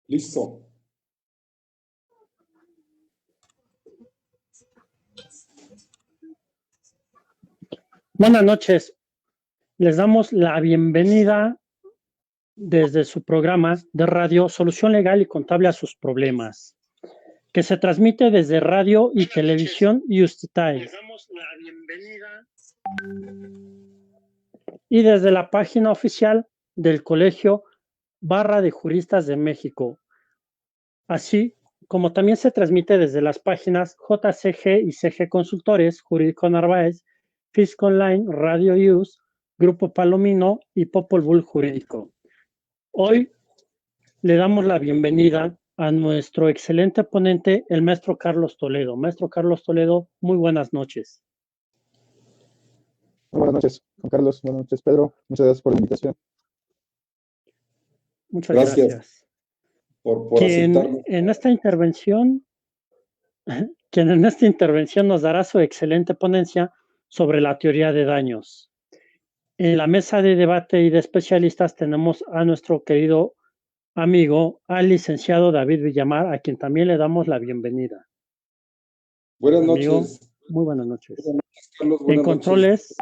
Listo. Buenas noches. Les damos la bienvenida desde su programa de radio Solución Legal y Contable a sus Problemas, que se transmite desde radio y televisión Justitae. Les damos la bienvenida y desde la página oficial del Colegio Barra de Juristas de México, así como también se transmite desde las páginas JCG y CG Consultores, Jurídico Narváez, Fisc Online, Radio Use, Grupo Palomino y Popol Vuh Jurídico. Hoy le damos la bienvenida a nuestro excelente ponente, el maestro Carlos Toledo. Maestro Carlos Toledo, muy buenas noches. Muy buenas noches, Juan Carlos. Buenas noches, Pedro. Muchas gracias por la invitación. Muchas gracias. Por Quien aceptarlo. en esta intervención nos dará su excelente ponencia sobre la teoría de daños. En la mesa de debate y de especialistas tenemos a nuestro querido amigo, al licenciado David Villamar, a quien también le damos la bienvenida. Buenas Amigo, noches. muy buenas noches. Buenas noches, Carlos. En Buenas noches.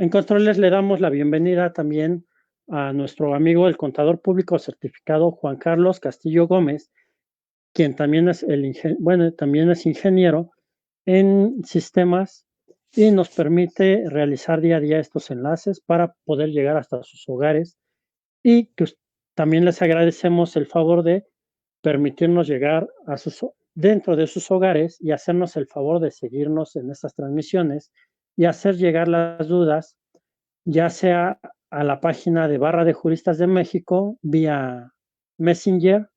controles le damos la bienvenida también a nuestro amigo, el contador público certificado Juan Carlos Castillo Gómez, quien también es también es ingeniero en sistemas y nos permite realizar día a día estos enlaces para poder llegar hasta sus hogares, y que también les agradecemos el favor de permitirnos llegar dentro de sus hogares y hacernos el favor de seguirnos en estas transmisiones y hacer llegar las dudas, ya sea a la página de Barra de Juristas de México vía Messenger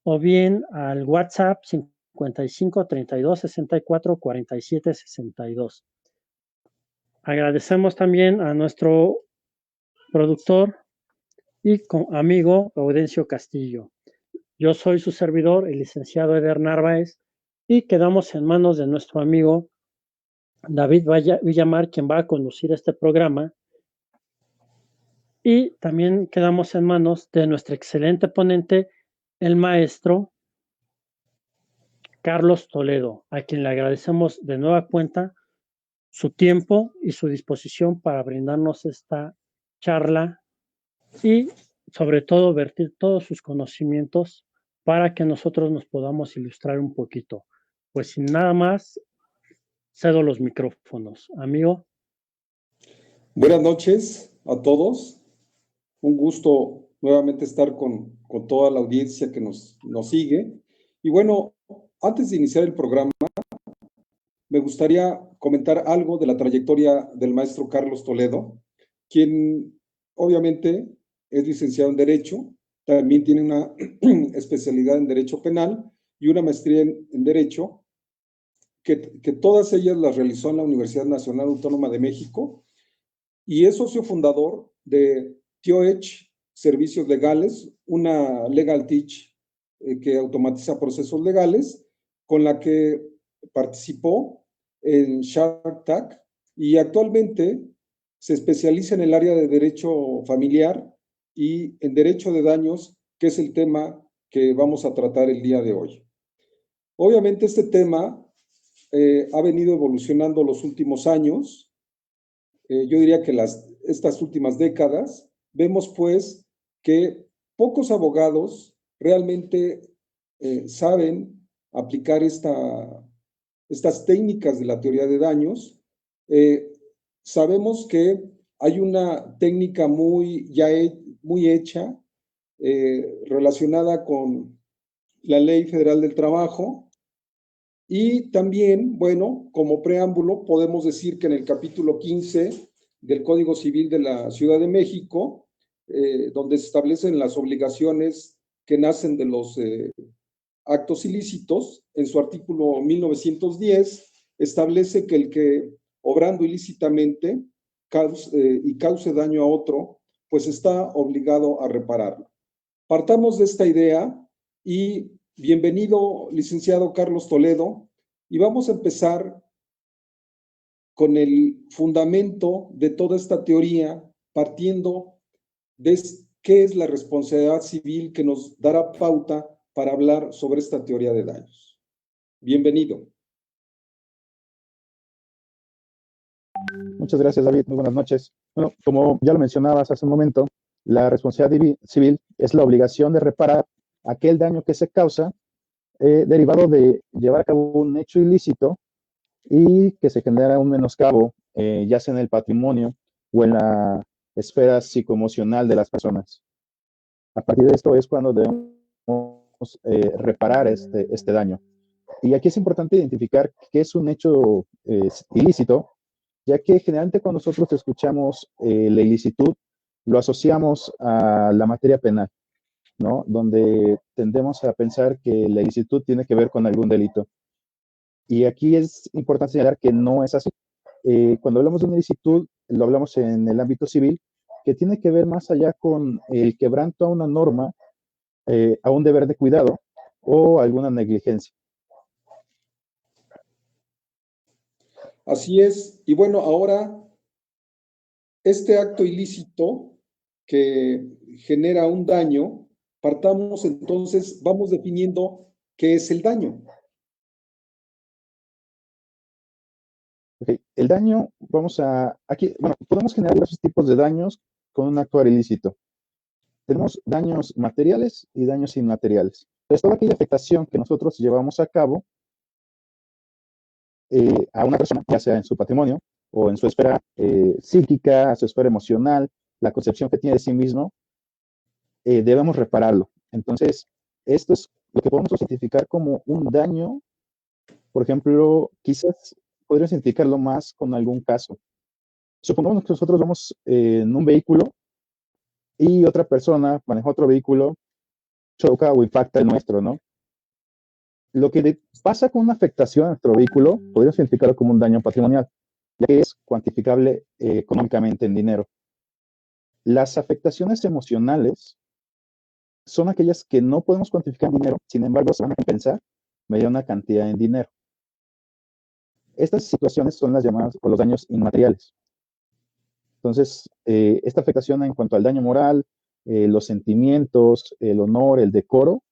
o bien al WhatsApp 55 32 64 47 62. Agradecemos también a nuestro productor y amigo Audencio Castillo. Yo soy su servidor, el licenciado Eder Narváez, y quedamos en manos de nuestro amigo David Villamar, quien va a conducir este programa. Y también quedamos en manos de nuestro excelente ponente, el maestro Carlos Toledo, a quien le agradecemos de nueva cuenta su tiempo y su disposición para brindarnos esta charla y sobre todo vertir todos sus conocimientos para que nosotros nos podamos ilustrar un poquito. Pues sin nada más, cedo los micrófonos. Amigo. Buenas noches a todos. Un gusto nuevamente estar con toda la audiencia que nos sigue. Y bueno, antes de iniciar el programa, me gustaría comentar algo de la trayectoria del maestro Carlos Toledo, quien obviamente es licenciado en Derecho, también tiene una especialidad en Derecho Penal y una maestría en Derecho, que todas ellas las realizó en la Universidad Nacional Autónoma de México, y es socio fundador de TOEDGE Servicios Legales, una Legal Teach que automatiza procesos legales, con la que participó en Shark Tank, y actualmente se especializa en el área de derecho familiar y en derecho de daños, que es el tema que vamos a tratar el día de hoy. Obviamente este tema ha venido evolucionando los últimos años. Yo diría que estas últimas décadas, vemos pues que pocos abogados realmente saben aplicar estas técnicas de la teoría de daños. Sabemos que hay una técnica muy hecha relacionada con la Ley Federal del Trabajo. Y también, bueno, como preámbulo, podemos decir que en el capítulo 15 del Código Civil de la Ciudad de México, donde se establecen las obligaciones que nacen de los actos ilícitos, en su artículo 1910, establece que el que, obrando ilícitamente cause daño a otro, pues está obligado a repararlo. Partamos de esta idea y bienvenido, licenciado Carlos Toledo, y vamos a empezar con el fundamento de toda esta teoría, partiendo de qué es la responsabilidad civil que nos dará pauta para hablar sobre esta teoría de daños. Bienvenido. Muchas gracias, David. Muy buenas noches. Bueno, como ya lo mencionabas hace un momento, la responsabilidad civil es la obligación de reparar aquel daño que se causa derivado de llevar a cabo un hecho ilícito y que se genera un menoscabo, ya sea en el patrimonio o en la esfera psicoemocional de las personas. A partir de esto es cuando debemos reparar este daño. Y aquí es importante identificar qué es un hecho ilícito, ya que generalmente cuando nosotros escuchamos la ilicitud, lo asociamos a la materia penal, ¿no? Donde tendemos a pensar que la ilicitud tiene que ver con algún delito. Y aquí es importante señalar que no es así. Cuando hablamos de una ilicitud, lo hablamos en el ámbito civil, que tiene que ver más allá con el quebranto a una norma, a un deber de cuidado o alguna negligencia. Así es. Y bueno, ahora, este acto ilícito que genera un daño, partamos entonces, vamos definiendo qué es el daño. Okay. El daño, aquí, bueno, podemos generar diversos tipos de daños con un actuar ilícito. Tenemos daños materiales y daños inmateriales. Entonces, toda aquella afectación que nosotros llevamos a cabo a una persona, ya sea en su patrimonio o en su esfera psíquica, su esfera emocional, la concepción que tiene de sí mismo, debemos repararlo. Entonces, esto es lo que podemos identificar como un daño. Por ejemplo, quizás podríamos identificarlo más con algún caso. Supongamos que nosotros vamos en un vehículo y otra persona maneja otro vehículo, choca o impacta el nuestro, ¿no? Lo que pasa con una afectación a nuestro vehículo, podríamos identificarlo como un daño patrimonial, ya que es cuantificable económicamente en dinero. Las afectaciones emocionales son aquellas que no podemos cuantificar en dinero, sin embargo, se van a compensar mediante una cantidad en dinero. Estas situaciones son las llamadas o los daños inmateriales. Entonces, esta afectación en cuanto al daño moral, los sentimientos, el honor, el decoro,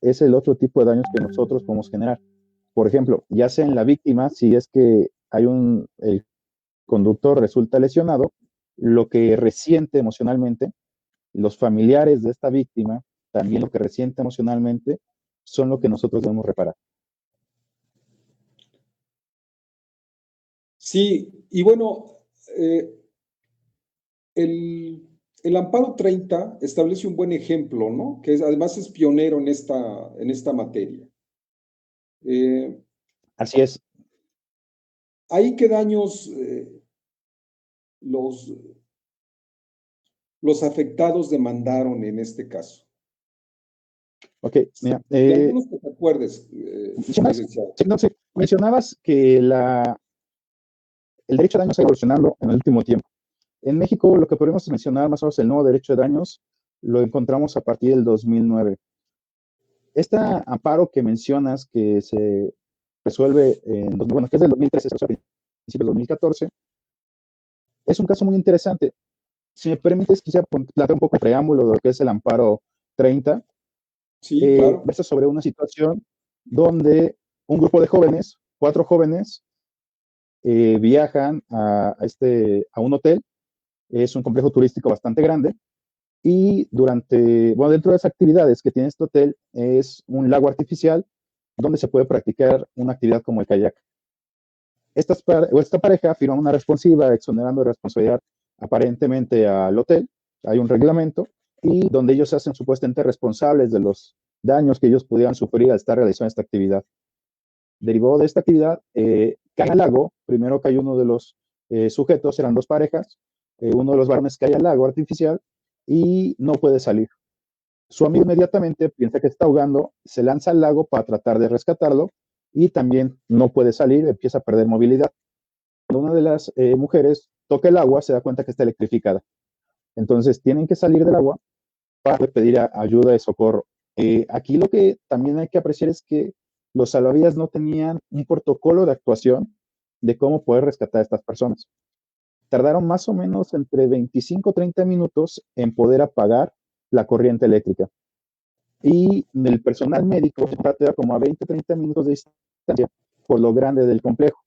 es el otro tipo de daños que nosotros podemos generar. Por ejemplo, ya sea en la víctima, si es que el conductor resulta lesionado, lo que resiente emocionalmente, los familiares de esta víctima, también lo que resiente emocionalmente, son lo que nosotros debemos reparar. Sí, y bueno, el amparo 30 establece un buen ejemplo, ¿no? Que además es pionero en esta materia. Así es. ¿Hay qué daños los afectados demandaron en este caso? Ok, mira. De algunos que te acuerdes, licenciado. Sí, mencionabas que el derecho de daños ha ido evolucionando en el último tiempo. En México, lo que podemos mencionar más o menos el nuevo derecho de daños lo encontramos a partir del 2009. Este amparo que mencionas que se resuelve bueno, que es del 2013, a principios del 2014, es un caso muy interesante. Si me permites, quisiera plantear un poco el preámbulo de lo que es el amparo 30. Sí, claro. Versa sobre una situación donde un grupo de jóvenes, 4 jóvenes, viajan a un hotel. Es un complejo turístico bastante grande. Y dentro de las actividades que tiene este hotel es un lago artificial donde se puede practicar una actividad como el kayak. Esta pareja firma una responsiva exonerando de responsabilidad aparentemente al hotel. Hay un reglamento y donde ellos se hacen supuestamente responsables de los daños que ellos pudieran sufrir al estar realizando esta actividad. Derivado de esta actividad, cae al lago. Primero cae uno de los sujetos, eran 2 parejas. Uno de los varones cae al lago artificial y no puede salir. Su amigo inmediatamente piensa que está ahogando, se lanza al lago para tratar de rescatarlo y también no puede salir, empieza a perder movilidad. Cuando una de las mujeres toca el agua, se da cuenta que está electrificada. Entonces tienen que salir del agua para pedir ayuda y socorro. Aquí lo que también hay que apreciar es que los salvavidas no tenían un protocolo de actuación de cómo poder rescatar a estas personas. tardaron más o menos entre 25 o 30 minutos en poder apagar la corriente eléctrica. Y el personal médico era como a 20 o 30 minutos de distancia por lo grande del complejo.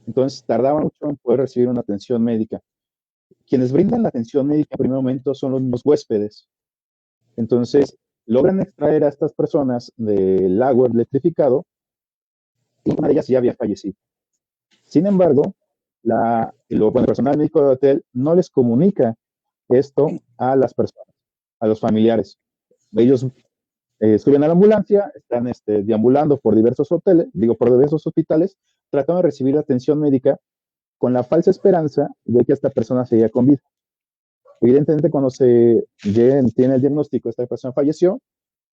Entonces tardaba mucho en poder recibir una atención médica. Quienes brindan la atención médica en primer momento son los mismos huéspedes. Entonces logran extraer a estas personas del agua electrificado y una de ellas ya había fallecido. Sin embargo, el personal médico del hotel no les comunica esto a las personas, a los familiares. Ellos suben a la ambulancia, están deambulando por diversos hoteles, por diversos hospitales, tratando de recibir atención médica con la falsa esperanza de que esta persona seguía con vida. Evidentemente, cuando tiene el diagnóstico, esta persona falleció,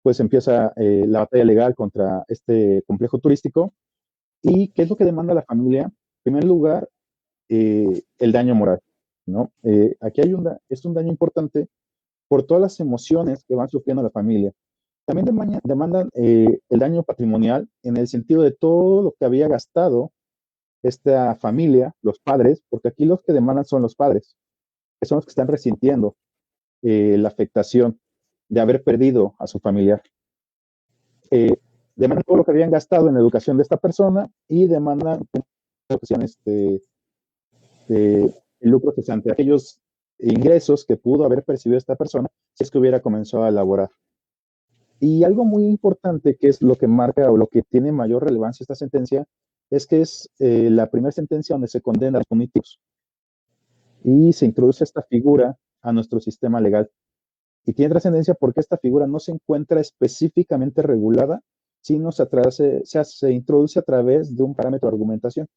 pues empieza la batalla legal contra este complejo turístico. ¿Y qué es lo que demanda la familia? En primer lugar, el daño moral, ¿no? Aquí es un daño importante por todas las emociones que van sufriendo la familia. También demandan el daño patrimonial en el sentido de todo lo que había gastado esta familia, los padres, porque aquí los que demandan son los padres, que son los que están resintiendo la afectación de haber perdido a su familiar. Demandan todo lo que habían gastado en la educación de esta persona y demandan el lucro cesante, aquellos ingresos que pudo haber percibido esta persona si es que hubiera comenzado a elaborar. Y algo muy importante, que es lo que marca o lo que tiene mayor relevancia esta sentencia, es que es la primera sentencia donde se condena a los punitivos y se introduce esta figura a nuestro sistema legal. Y tiene trascendencia porque esta figura no se encuentra específicamente regulada, sino se introduce a través de un parámetro de argumentación.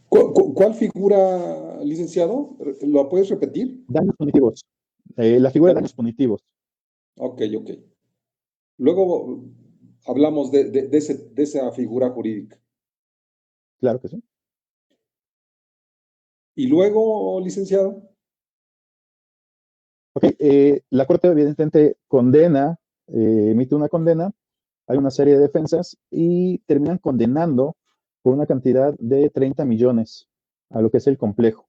¿Cuál figura, licenciado? ¿Lo puedes repetir? Daños punitivos. La figura de daños punitivos. Ok. Luego hablamos de esa figura jurídica. Claro que sí. ¿Y luego, licenciado? Ok, la Corte evidentemente emite una condena, hay una serie de defensas y terminan condenando por una cantidad de 30 millones a lo que es el complejo.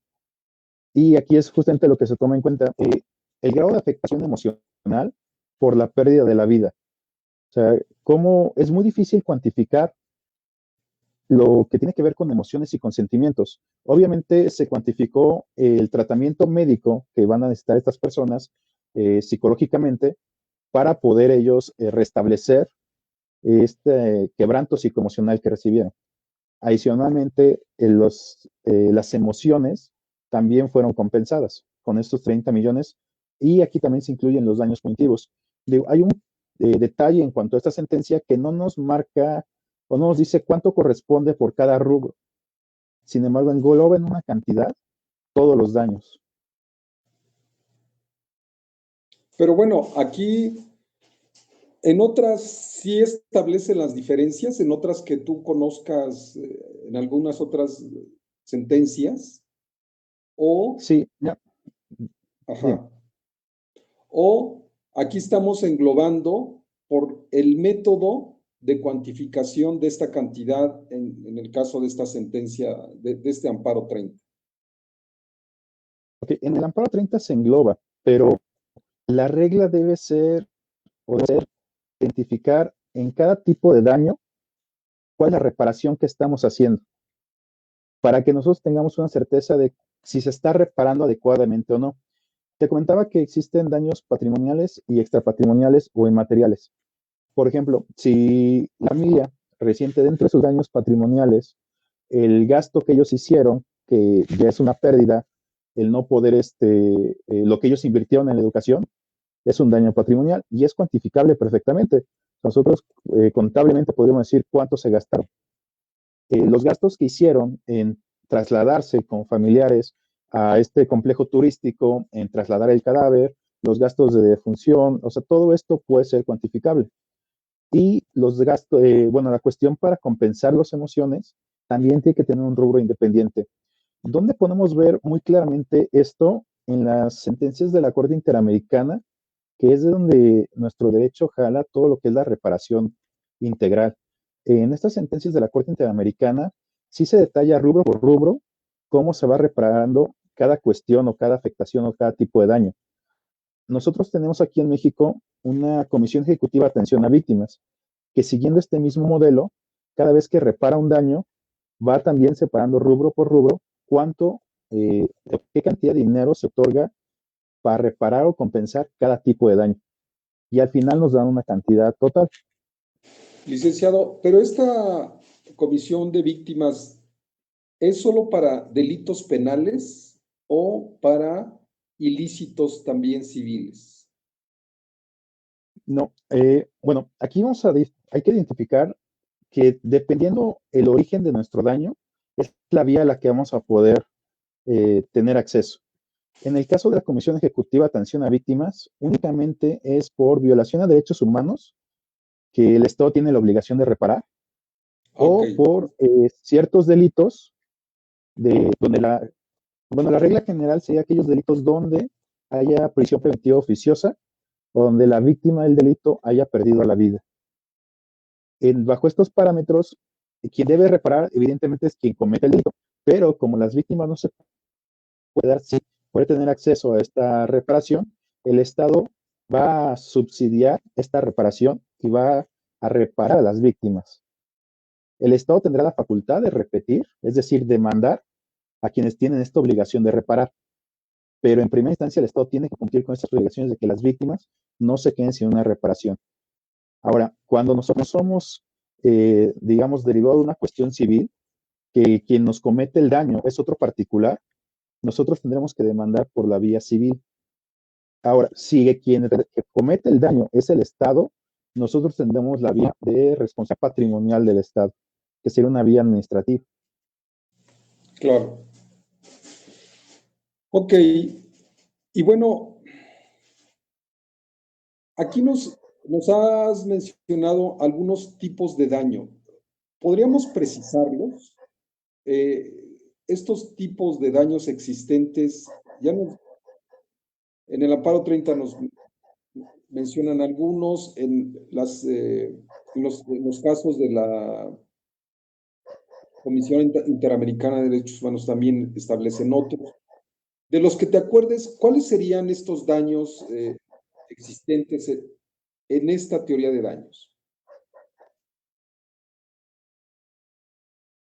Y aquí es justamente lo que se toma en cuenta, el grado de afectación emocional por la pérdida de la vida. O sea, cómo es muy difícil cuantificar lo que tiene que ver con emociones y con sentimientos. Obviamente se cuantificó el tratamiento médico que van a necesitar estas personas psicológicamente para poder ellos restablecer este quebranto psicoemocional que recibieron. Adicionalmente, las emociones también fueron compensadas con estos 30 millones y aquí también se incluyen los daños punitivos. Hay un detalle en cuanto a esta sentencia que no nos marca o no nos dice cuánto corresponde por cada rubro. Sin embargo, engloba en una cantidad todos los daños. Pero bueno, aquí en otras sí establecen las diferencias, en otras que tú conozcas, en algunas otras sentencias, o... Sí, ya. Ajá. Bien. O aquí estamos englobando por el método de cuantificación de esta cantidad en el caso de esta sentencia, de este amparo 30. Okay. En el amparo 30 se engloba, pero la regla debe ser identificar en cada tipo de daño cuál es la reparación que estamos haciendo, para que nosotros tengamos una certeza de si se está reparando adecuadamente o no. Te comentaba que existen daños patrimoniales y extrapatrimoniales o inmateriales. Por ejemplo, si la familia resiente dentro de sus daños patrimoniales el gasto que ellos hicieron, que ya es una pérdida, el no poder, lo que ellos invirtieron en la educación, es un daño patrimonial y es cuantificable perfectamente. Nosotros contablemente podríamos decir cuánto se gastaron. Los gastos que hicieron en trasladarse con familiares a este complejo turístico, en trasladar el cadáver, los gastos de defunción, o sea, todo esto puede ser cuantificable. Y los gastos, la cuestión para compensar las emociones también tiene que tener un rubro independiente. ¿Dónde podemos ver muy claramente esto? En las sentencias de la Corte Interamericana, que es de donde nuestro derecho jala todo lo que es la reparación integral. En estas sentencias de la Corte Interamericana sí se detalla rubro por rubro cómo se va reparando cada cuestión o cada afectación o cada tipo de daño. Nosotros tenemos aquí en México una Comisión Ejecutiva de Atención a Víctimas, que siguiendo este mismo modelo, cada vez que repara un daño, va también separando rubro por rubro qué cantidad de dinero se otorga para reparar o compensar cada tipo de daño. Y al final nos dan una cantidad total. Licenciado, pero esta comisión de víctimas ¿es solo para delitos penales o para ilícitos también civiles? No, bueno, aquí hay que identificar que dependiendo el origen de nuestro daño, es la vía a la que vamos a poder tener acceso. En el caso de la Comisión Ejecutiva de Atención a Víctimas, únicamente es por violación a derechos humanos que el Estado tiene la obligación de reparar, o por ciertos delitos donde la regla general sería aquellos delitos donde haya prisión preventiva oficiosa o donde la víctima del delito haya perdido la vida. Bajo estos parámetros, quien debe reparar, evidentemente, es quien comete el delito, pero como las víctimas no se puede tener acceso a esta reparación, el Estado va a subsidiar esta reparación y va a reparar a las víctimas. El Estado tendrá la facultad de repetir, es decir, demandar a quienes tienen esta obligación de reparar. Pero en primera instancia el Estado tiene que cumplir con estas obligaciones de que las víctimas no se queden sin una reparación. Ahora, cuando nosotros somos, digamos, derivado de una cuestión civil, que quien nos comete el daño es otro particular, nosotros tendremos que demandar por la vía civil. Ahora, si quien comete el daño es el Estado, nosotros tendremos la vía de responsabilidad patrimonial del Estado, que sería una vía administrativa. Claro. Ok. Y bueno, aquí nos has mencionado algunos tipos de daño. ¿Podríamos precisarlos? Estos tipos de daños existentes, en el amparo 30 nos mencionan algunos, en los casos de la Comisión Interamericana de Derechos Humanos también establecen otros. De los que te acuerdes, ¿cuáles serían estos daños existentes en esta teoría de daños?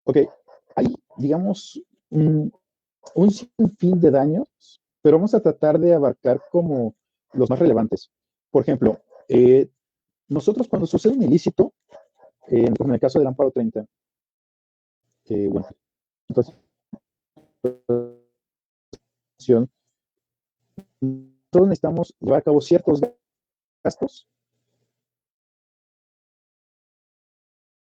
Ok, hay, digamos, un sinfín de daños, pero vamos a tratar de abarcar como los más relevantes. Por ejemplo, nosotros cuando sucede un ilícito, en el caso del amparo 30, bueno, entonces, nosotros necesitamos llevar a cabo ciertos gastos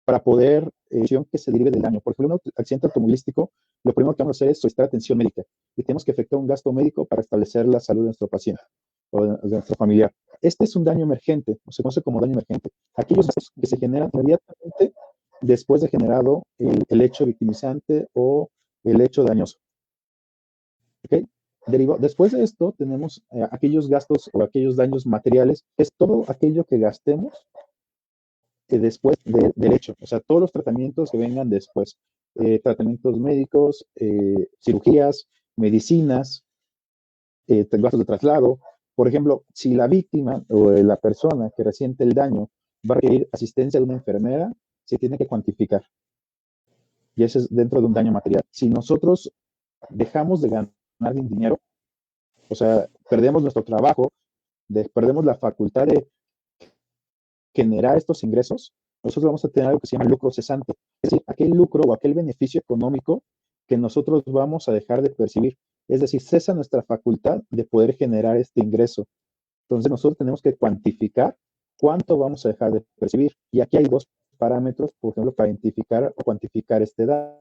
para poder que se derive del daño. Por ejemplo, un accidente automovilístico, lo primero que vamos a hacer es solicitar atención médica y tenemos que efectuar un gasto médico para establecer la salud de nuestro paciente o de nuestro familiar. Este es un daño emergente, o se conoce como daño emergente. Aquellos gastos que se generan inmediatamente después de generado el hecho victimizante o el hecho dañoso. ¿Okay? Después de esto tenemos aquellos gastos o aquellos daños materiales, es todo aquello que gastemos después del hecho, o sea, todos los tratamientos que vengan después, tratamientos médicos, cirugías, medicinas, gastos de traslado. Por ejemplo, si la víctima o la persona que resiente el daño va a requerir asistencia de una enfermera, se tiene que cuantificar. Y eso es dentro de un daño material. Si nosotros dejamos de ganar dinero, o sea, perdemos nuestro trabajo, perdemos la facultad de generar estos ingresos, nosotros vamos a tener algo que se llama lucro cesante. Es decir, aquel lucro o aquel beneficio económico que nosotros vamos a dejar de percibir. Es decir, cesa nuestra facultad de poder generar este ingreso. Entonces nosotros tenemos que cuantificar cuánto vamos a dejar de percibir. Y aquí hay dos parámetros, por ejemplo, para identificar o cuantificar este dato.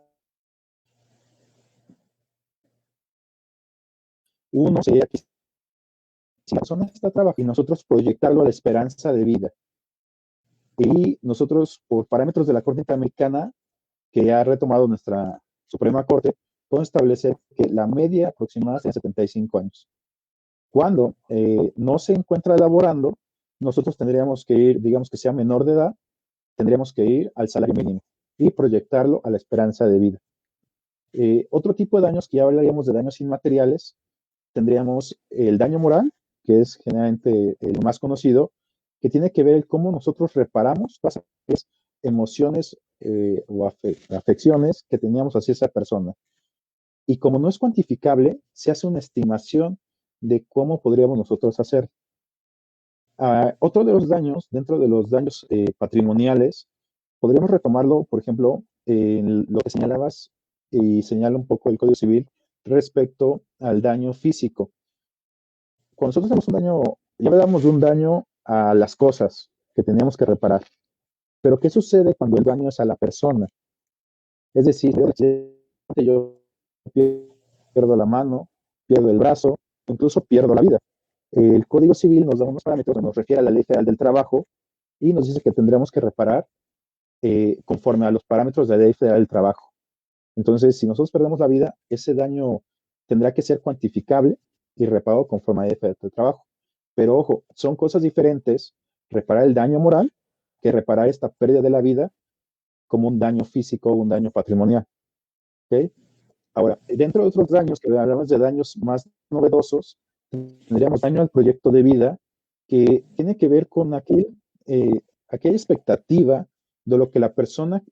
Uno sería que si la persona está trabajando y nosotros proyectarlo a la esperanza de vida. Y nosotros, por parámetros de la Corte Interamericana, que ha retomado nuestra Suprema Corte, podemos establecer que la media aproximada es de 75 años. Cuando no se encuentra laborando, nosotros tendríamos que ir, digamos que sea menor de edad, tendríamos que ir al salario mínimo y proyectarlo a la esperanza de vida. Otro tipo de daños que ya hablaríamos de daños inmateriales, tendríamos el daño moral, que es generalmente el más conocido, que tiene que ver cómo nosotros reparamos todas las emociones o afecciones que teníamos hacia esa persona. Y como no es cuantificable, se hace una estimación de cómo podríamos nosotros hacer. Otro de los daños, dentro de los daños patrimoniales, podríamos retomarlo, por ejemplo, en lo que señalabas y señala un poco el Código Civil respecto al daño físico. Cuando nosotros hacemos un daño, ya hablamos de un daño a las cosas que teníamos que reparar, pero ¿qué sucede cuando el daño es a la persona? Es decir, yo pierdo la mano, pierdo el brazo, incluso pierdo la vida. El Código Civil nos da unos parámetros que nos refiere a la Ley Federal del Trabajo y nos dice que tendremos que reparar conforme a los parámetros de la Ley Federal del Trabajo. Entonces, si nosotros perdemos la vida, ese daño tendrá que ser cuantificable y reparado conforme a la Ley Federal del Trabajo. Pero ojo, son cosas diferentes reparar el daño moral que reparar esta pérdida de la vida como un daño físico o un daño patrimonial. ¿Okay? Ahora, dentro de otros daños, que hablamos de daños más novedosos, tendríamos daño al proyecto de vida, que tiene que ver con aquella expectativa de lo que la persona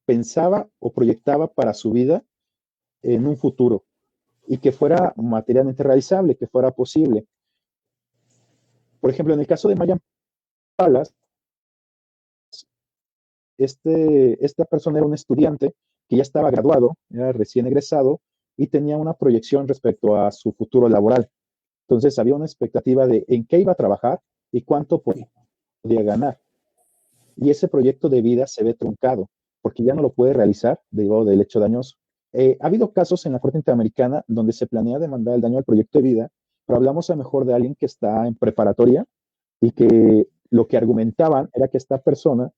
pensaba o proyectaba para su vida en un futuro y que fuera materialmente realizable, que fuera posible. Por ejemplo, en el caso de Mayan Palas, esta persona era un estudiante que ya estaba graduado, era recién egresado y tenía una proyección respecto a su futuro laboral. Entonces había una expectativa de en qué iba a trabajar y cuánto podía ganar. Y ese proyecto de vida se ve truncado porque ya no lo puede realizar derivado del hecho dañoso. Ha habido casos en la Corte Interamericana donde se planea demandar el daño al proyecto de vida, pero hablamos a lo mejor de alguien que está en preparatoria y que lo que argumentaban era que esta persona,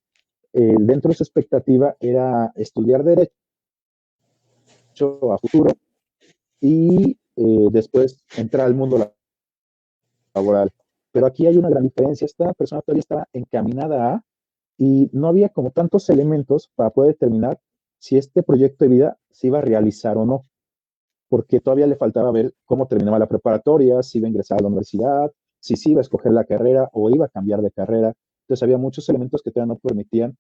dentro de su expectativa, era estudiar derecho a futuro y después entrar al mundo laboral. Pero aquí hay una gran diferencia. Esta persona todavía estaba encaminada a y no había como tantos elementos para poder determinar si este proyecto de vida se iba a realizar o no, porque todavía le faltaba ver cómo terminaba la preparatoria, si iba a ingresar a la universidad, si sí iba a escoger la carrera o iba a cambiar de carrera. Entonces había muchos elementos que todavía no permitían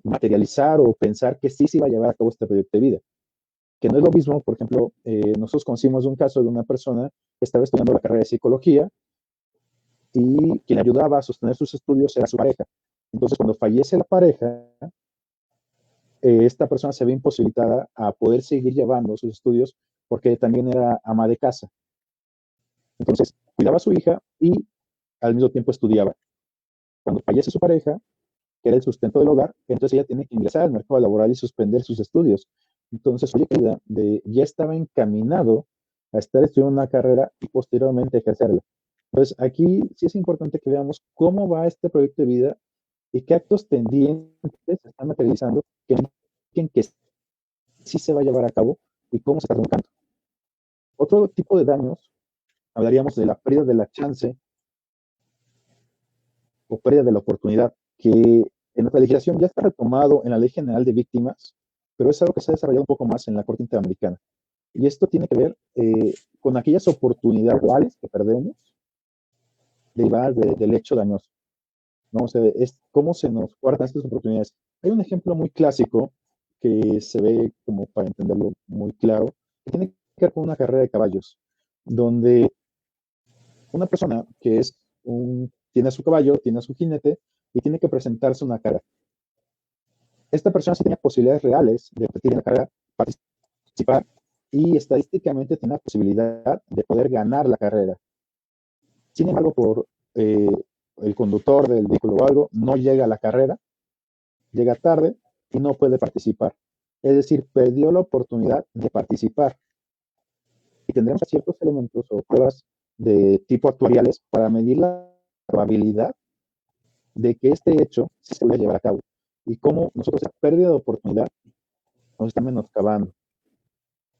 materializar o pensar que sí se iba a llevar a cabo este proyecto de vida. Que no es lo mismo, por ejemplo, nosotros conocimos un caso de una persona que estaba estudiando la carrera de psicología y quien ayudaba a sostener sus estudios era su pareja. Entonces, cuando fallece la pareja, esta persona se ve imposibilitada a poder seguir llevando sus estudios porque también era ama de casa. Entonces, cuidaba a su hija y al mismo tiempo estudiaba. Cuando fallece su pareja, que era el sustento del hogar, entonces ella tiene que ingresar al mercado laboral y suspender sus estudios. Entonces, su vida ya estaba encaminado a estar estudiando una carrera y posteriormente ejercerla. Entonces, aquí sí es importante que veamos cómo va este proyecto de vida y qué actos pendientes se están materializando que indiquen que sí se va a llevar a cabo y cómo se está truncando. Otro tipo de daños, hablaríamos de la pérdida de la chance o pérdida de la oportunidad, que en nuestra legislación ya está retomado en la Ley General de Víctimas, pero es algo que se ha desarrollado un poco más en la Corte Interamericana. Y esto tiene que ver con aquellas oportunidades reales que perdemos derivadas del hecho dañoso. ¿No? O sea, es cómo se nos guardan estas oportunidades. Hay un ejemplo muy clásico que se ve como para entenderlo muy claro, que tiene que ver con una carrera de caballos, donde una persona que tiene a su caballo, tiene a su jinete y tiene que presentarse una carrera. Esta persona sí tenía posibilidades reales de competir en la carrera, participar y estadísticamente tiene la posibilidad de poder ganar la carrera. Sin embargo, por el conductor del vehículo o algo, no llega a la carrera, llega tarde y no puede participar. Es decir, perdió la oportunidad de participar. Y tendremos ciertos elementos o pruebas de tipo actuariales para medir la probabilidad de que este hecho se vaya a llevar a cabo y cómo nosotros la pérdida de oportunidad nos está menoscabando.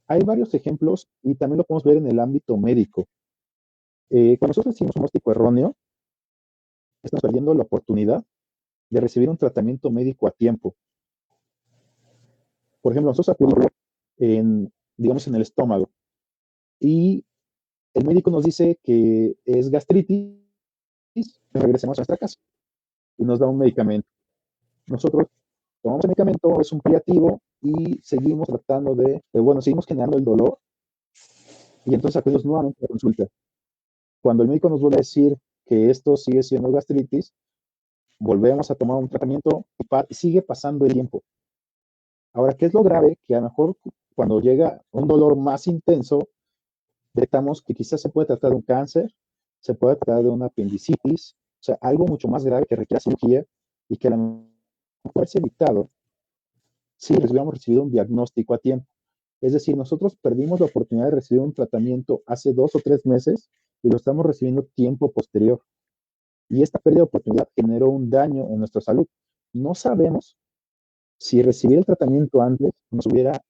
Hay varios ejemplos y también lo podemos ver en el ámbito médico. Cuando nosotros decimos un diagnóstico erróneo, estamos perdiendo la oportunidad de recibir un tratamiento médico a tiempo. Por ejemplo, nosotros acudimos en, digamos, en el estómago. Y el médico nos dice que es gastritis, regresemos a nuestra casa y nos da un medicamento. Nosotros tomamos el medicamento, es un paliativo y seguimos tratando bueno, seguimos generando el dolor y entonces acudimos nuevamente a la consulta. Cuando el médico nos vuelve a decir que esto sigue siendo gastritis, volvemos a tomar un tratamiento y sigue pasando el tiempo. Ahora, ¿qué es lo grave? Que a lo mejor cuando llega un dolor más intenso, detectamos que quizás se puede tratar de un cáncer, se puede tratar de una apendicitis, o sea, algo mucho más grave que requiera cirugía y que a lo mejor puede ser evitado si hubiéramos recibido un diagnóstico a tiempo. Es decir, nosotros perdimos la oportunidad de recibir un tratamiento hace 2 o 3 meses y lo estamos recibiendo tiempo posterior. Y esta pérdida de oportunidad generó un daño en nuestra salud. No sabemos si recibir el tratamiento antes nos hubiera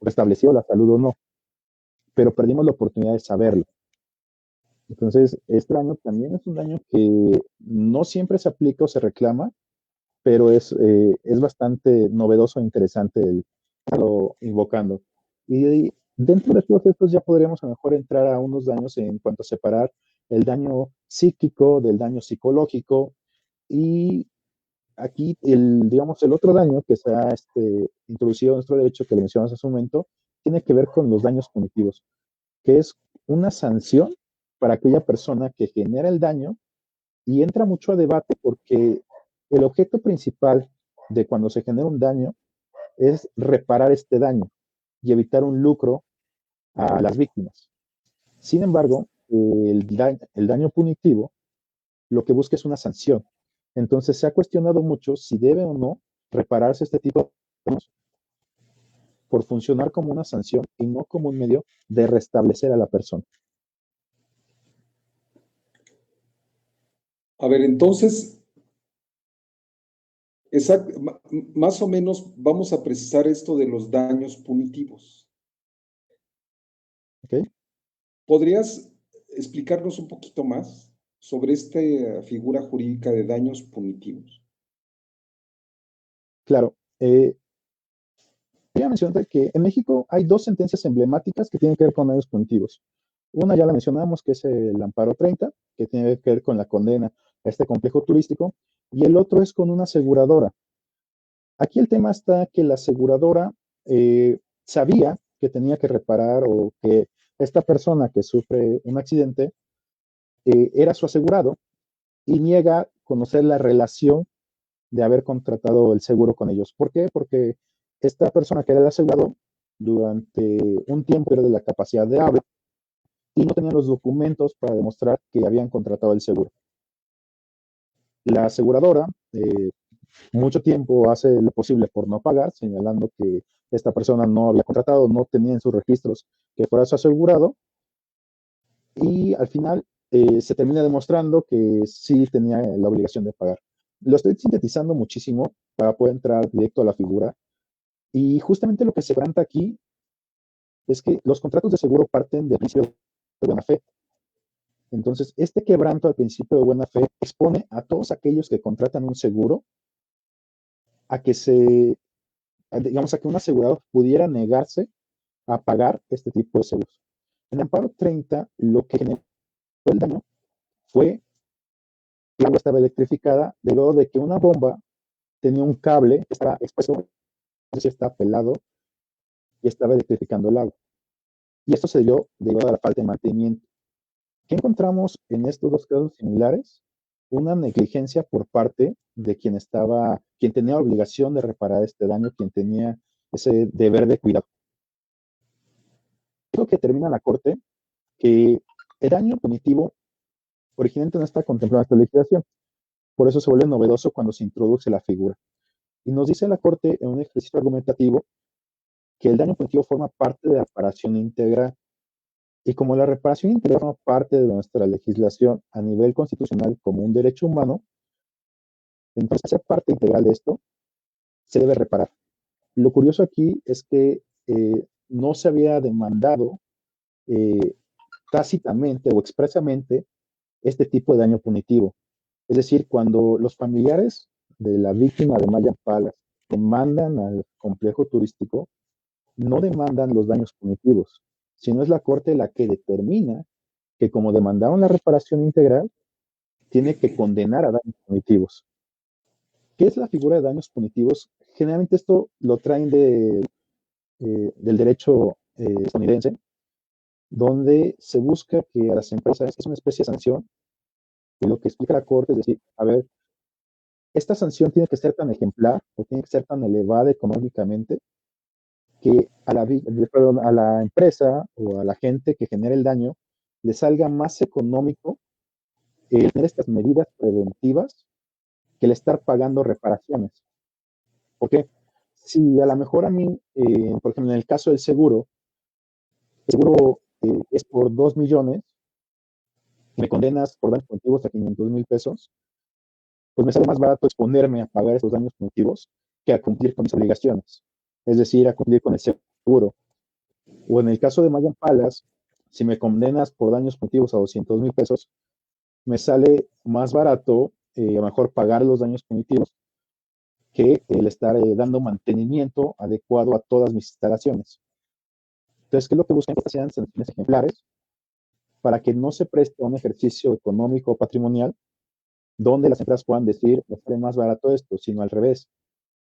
restablecido la salud o no, pero perdimos la oportunidad de saberlo. Entonces, este daño también es un daño que no siempre se aplica o se reclama, pero es bastante novedoso e interesante el estarlo invocando. Y dentro de todos estos ya podríamos a lo mejor entrar a unos daños en cuanto a separar el daño psíquico del daño psicológico. Y aquí, digamos, el otro daño que se ha introducido en nuestro derecho, que lo mencionamos hace un momento, tiene que ver con los daños punitivos, que es una sanción para aquella persona que genera el daño y entra mucho a debate porque el objeto principal de cuando se genera un daño es reparar este daño y evitar un lucro a las víctimas. Sin embargo, el daño punitivo lo que busca es una sanción. Entonces se ha cuestionado mucho si debe o no repararse este tipo de daños por funcionar como una sanción y no como un medio de restablecer a la persona. A ver, entonces, más o menos vamos a precisar esto de los daños punitivos. ¿Okay? ¿Podrías explicarnos un poquito más sobre esta figura jurídica de daños punitivos? Claro. Quería mencionar que en México hay dos sentencias emblemáticas que tienen que ver con daños punitivos. Una ya la mencionamos, que es el Amparo 30, que tiene que ver con la condena a este complejo turístico, y el otro es con una aseguradora. Aquí el tema está que la aseguradora sabía que tenía que reparar o que esta persona que sufre un accidente era su asegurado y niega conocer la relación de haber contratado el seguro con ellos. ¿Por qué? Porque esta persona que era el asegurado durante un tiempo era de la capacidad de habla y no tenía los documentos para demostrar que habían contratado el seguro. La aseguradora mucho tiempo hace lo posible por no pagar, señalando que esta persona no había contratado, no tenía en sus registros que fuera su asegurado, y al final se termina demostrando que sí tenía la obligación de pagar. Lo estoy sintetizando muchísimo para poder entrar directo a la figura, y justamente lo que se planta aquí es que los contratos de seguro parten del principio de buena fe. Entonces, este quebranto al principio de buena fe expone a todos aquellos que contratan un seguro a que digamos, a que un asegurado pudiera negarse a pagar este tipo de seguros. En el Amparo 30, lo que generó el daño fue que el agua estaba electrificada debido de que una bomba tenía un cable que estaba expuesto, no sé si estaba pelado, y estaba electrificando el agua. Y esto se dio debido a la falta de mantenimiento. ¿Qué encontramos en estos dos casos similares? Una negligencia por parte de quien tenía obligación de reparar este daño, quien tenía ese deber de cuidado. Creo que termina la corte que el daño punitivo originalmente no está contemplado en esta legislación. Por eso se vuelve novedoso cuando se introduce la figura. Y nos dice la Corte en un ejercicio argumentativo que el daño punitivo forma parte de la reparación integral. Y como la reparación integral forma parte de nuestra legislación a nivel constitucional como un derecho humano, entonces esa parte integral de esto se debe reparar. Lo curioso aquí es que no se había demandado eh, tácitamente o expresamente este tipo de daño punitivo. Es decir, cuando los familiares de la víctima de Maya Palace demandan al complejo turístico, no demandan los daños punitivos, sino es la Corte la que determina que como demandaron la reparación integral, tiene que condenar a daños punitivos. ¿Qué es la figura de daños punitivos? Generalmente esto lo traen del derecho estadounidense, donde se busca que a las empresas es una especie de sanción, y lo que explica la Corte es decir, a ver, esta sanción tiene que ser tan ejemplar o tiene que ser tan elevada económicamente que a la empresa o a la gente que genera el daño le salga más económico tener estas medidas preventivas que el estar pagando reparaciones. ¿Por qué? Si a lo mejor a mí, por ejemplo, en el caso del seguro, el seguro es por 2 millones, y me condenas por daños punitivos a 500,000 pesos, pues me sale más barato exponerme a pagar esos daños punitivos que a cumplir con mis obligaciones, es decir, a cumplir con el seguro. O en el caso de Mayan Palas, si me condenas por daños punitivos a 200,000 pesos, me sale más barato a lo mejor pagar los daños punitivos que el estar dando mantenimiento adecuado a todas mis instalaciones. Entonces, ¿qué es lo que buscan? Que sean sanciones ejemplares para que no se preste a un ejercicio económico o patrimonial donde las empresas puedan decir, me sale más barato esto, sino al revés.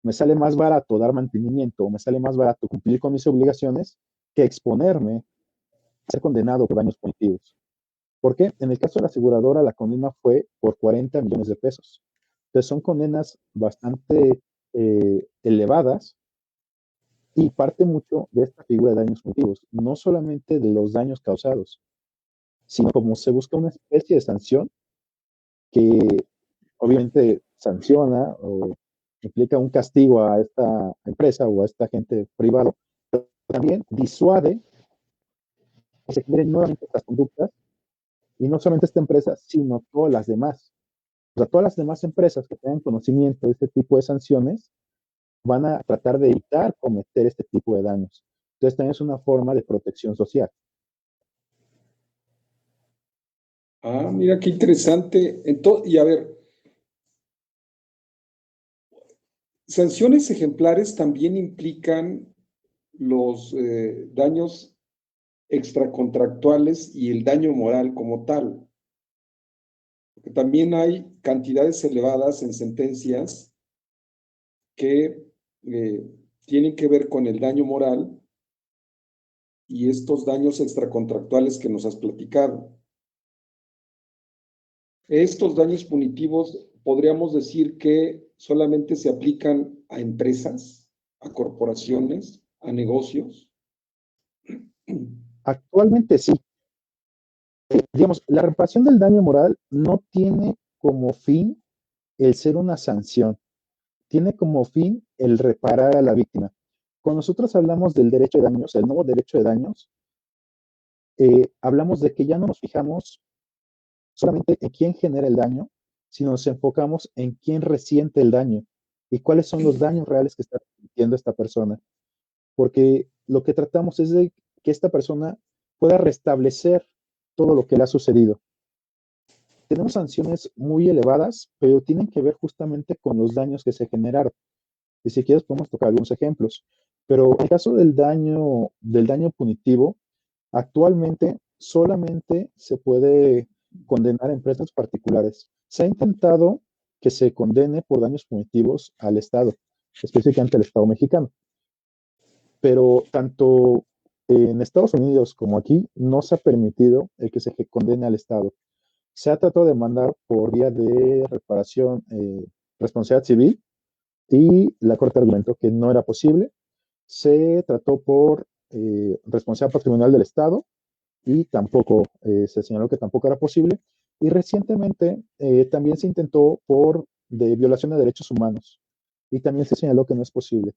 Me sale más barato dar mantenimiento o me sale más barato cumplir con mis obligaciones que exponerme a ser condenado por daños punitivos. ¿Por qué? En el caso de la aseguradora, la condena fue por 40 millones de pesos. Entonces, son condenas bastante elevadas y parte mucho de esta figura de daños punitivos, no solamente de los daños causados, sino como se busca una especie de sanción que obviamente sanciona o implica un castigo a esta empresa o a esta gente privada, pero también disuade que se generen nuevamente estas conductas y no solamente esta empresa, sino todas las demás. O sea, todas las demás empresas que tengan conocimiento de este tipo de sanciones van a tratar de evitar cometer este tipo de daños. Entonces también es una forma de protección social. Ah, mira qué interesante. Y a ver, sanciones ejemplares también implican los daños extracontractuales y el daño moral como tal. Porque también hay cantidades elevadas en sentencias que tienen que ver con el daño moral y estos daños extracontractuales que nos has platicado. Estos daños punitivos podríamos decir que solamente se aplican a empresas, a corporaciones, a negocios. Actualmente sí. Digamos, la reparación del daño moral no tiene como fin el ser una sanción, tiene como fin el reparar a la víctima. Cuando nosotros hablamos del derecho de daños, el nuevo derecho de daños, hablamos de que ya no nos fijamos solamente en quién genera el daño, sino nos enfocamos en quién resiente el daño y cuáles son los daños reales que está sintiendo esta persona. Porque lo que tratamos es de que esta persona pueda restablecer todo lo que le ha sucedido. Tenemos sanciones muy elevadas, pero tienen que ver justamente con los daños que se generaron. Y si quieres podemos tocar algunos ejemplos. Pero en el caso del daño punitivo, actualmente solamente se puede condenar a empresas particulares. Se ha intentado que se condene por daños punitivos al Estado, específicamente al Estado mexicano. Pero tanto en Estados Unidos como aquí no se ha permitido el que se condene al Estado. Se ha tratado de mandar por vía de reparación, responsabilidad civil, y la Corte argumentó que no era posible. Se trató por responsabilidad patrimonial del Estado y tampoco se señaló que tampoco era posible. Y recientemente también se intentó por de violación de derechos humanos y también se señaló que no es posible.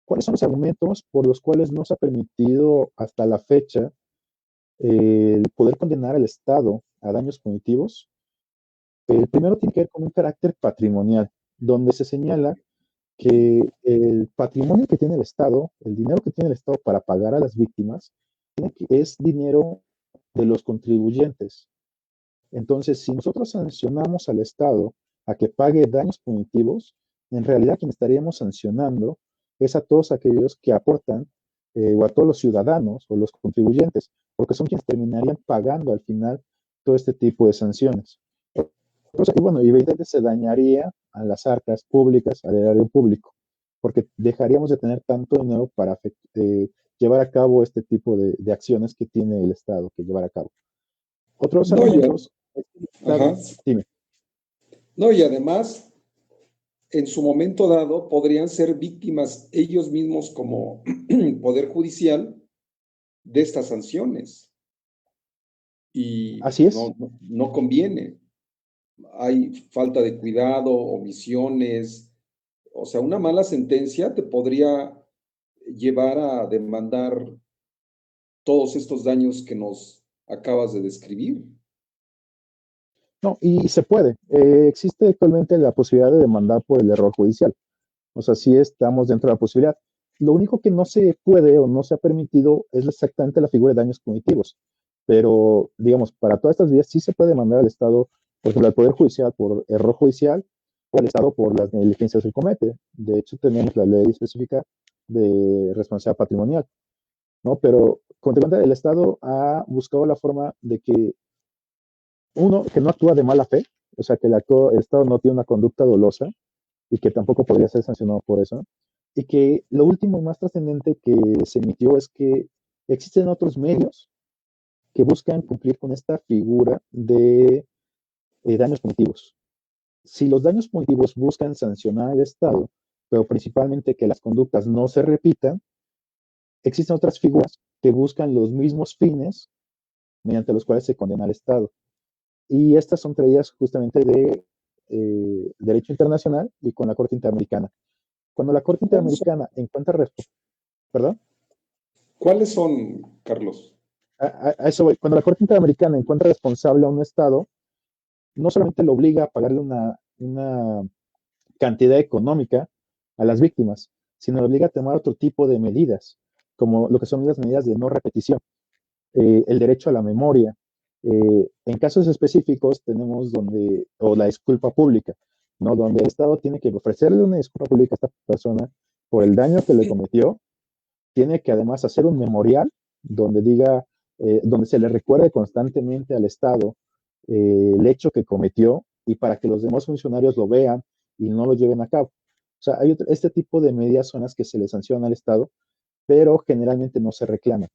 ¿Cuáles son los argumentos por los cuales no se ha permitido hasta la fecha el poder condenar al Estado a daños punitivos? El primero tiene que ver con un carácter patrimonial, donde se señala que el patrimonio que tiene el Estado, el dinero que tiene el Estado para pagar a las víctimas, es dinero de los contribuyentes. Entonces, si nosotros sancionamos al Estado a que pague daños punitivos, en realidad quien estaríamos sancionando es a todos aquellos que aportan o a todos los ciudadanos o los contribuyentes, porque son quienes terminarían pagando al final todo este tipo de sanciones. Entonces, y bueno, evidentemente se dañaría a las arcas públicas, al erario público, porque dejaríamos de tener tanto dinero para llevar a cabo este tipo de acciones que tiene el Estado que llevar a cabo. Otros No, argumentos, ajá. dime. No, y además, en su momento dado, podrían ser víctimas ellos mismos como Poder Judicial de estas sanciones. Y Así es. no conviene. Hay falta de cuidado, omisiones. O sea, una mala sentencia te podría llevar a demandar todos estos daños que nos acabas de describir. No, y se puede. Existe actualmente la posibilidad de demandar por el error judicial. O sea, sí estamos dentro de la posibilidad. Lo único que no se puede o no se ha permitido es exactamente la figura de daños cognitivos. Pero, digamos, para todas estas vías sí se puede demandar al Estado, por ejemplo, al Poder Judicial por error judicial o al Estado por las negligencias que comete. De hecho, tenemos la ley específica de responsabilidad patrimonial, ¿no? Pero, como te cuenta, el Estado ha buscado la forma de que uno, que no actúa de mala fe, o sea, que el Estado no tiene una conducta dolosa y que tampoco podría ser sancionado por eso. Y que lo último y más trascendente que se emitió es que existen otros medios que buscan cumplir con esta figura de daños punitivos. Si los daños punitivos buscan sancionar al Estado, pero principalmente que las conductas no se repitan, existen otras figuras que buscan los mismos fines mediante los cuales se condena al Estado. Y estas son traídas justamente de derecho internacional y con la Corte Interamericana. Cuando la Corte Interamericana encuentra, perdón, ¿Cuáles son, Carlos? a eso voy. Cuando la Corte Interamericana encuentra responsable a un Estado, no solamente lo obliga a pagarle una cantidad económica a las víctimas, sino lo obliga a tomar otro tipo de medidas, como lo que son las medidas de no repetición, el derecho a la memoria. En casos específicos tenemos o la disculpa pública, ¿no? Donde el Estado tiene que ofrecerle una disculpa pública a esta persona por el daño que le cometió, tiene que además hacer un memorial donde diga, donde se le recuerde constantemente al Estado el hecho que cometió y para que los demás funcionarios lo vean y no lo lleven a cabo. O sea, este tipo de medidas son las que se le sanciona al Estado, pero generalmente no se reclaman,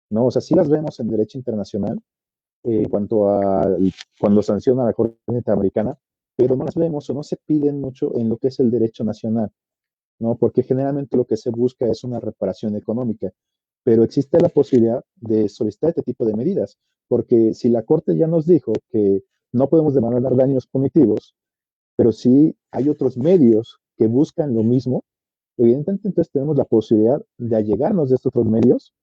¿no? O sea, sí las vemos en derecho internacional, en cuanto a cuando sanciona la Corte Interamericana, pero no las vemos o no se piden mucho en lo que es el derecho nacional, ¿no? Porque generalmente lo que se busca es una reparación económica, pero existe la posibilidad de solicitar este tipo de medidas, porque si la Corte ya nos dijo que no podemos demandar daños punitivos, pero sí hay otros medios que buscan lo mismo, evidentemente entonces tenemos la posibilidad de allegarnos de estos otros medios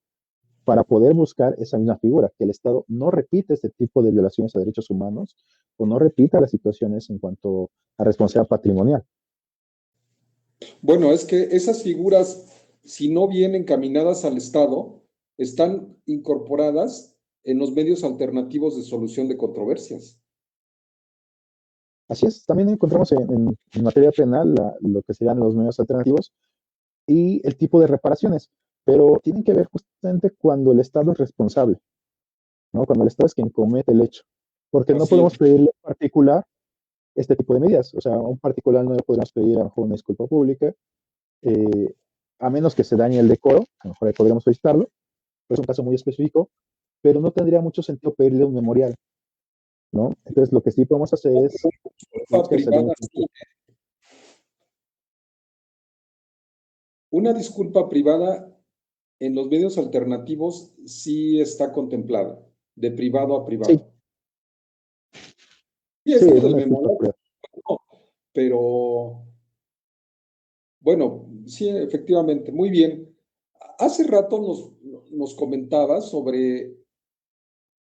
para poder buscar esa misma figura, que el Estado no repita este tipo de violaciones a derechos humanos o no repita las situaciones en cuanto a responsabilidad patrimonial. Bueno, es que esas figuras, si no vienen encaminadas al Estado, están incorporadas en los medios alternativos de solución de controversias. Así es, también encontramos en materia penal lo que serían los medios alternativos y el tipo de reparaciones, pero tienen que ver justamente cuando el Estado es responsable, ¿no? Cuando el Estado es quien comete el hecho, porque no Así podemos es. pedirle en particular este tipo de medidas, o sea, a un particular no le podemos pedir a lo mejor una disculpa pública, eh, a menos que se dañe el decoro, a lo mejor ahí podríamos solicitarlo, pero es un caso muy específico, pero no tendría mucho sentido pedirle un memorial, ¿no? Entonces, lo que sí podemos hacer es, tenemos que hacer un... Privada, sí. Una disculpa privada en los medios alternativos sí está contemplada, de privado a Sí, privado. Y sí, esto es del una disculpa memorial, privada. no, pero bueno, sí, efectivamente, muy bien. Hace rato nos comentabas sobre,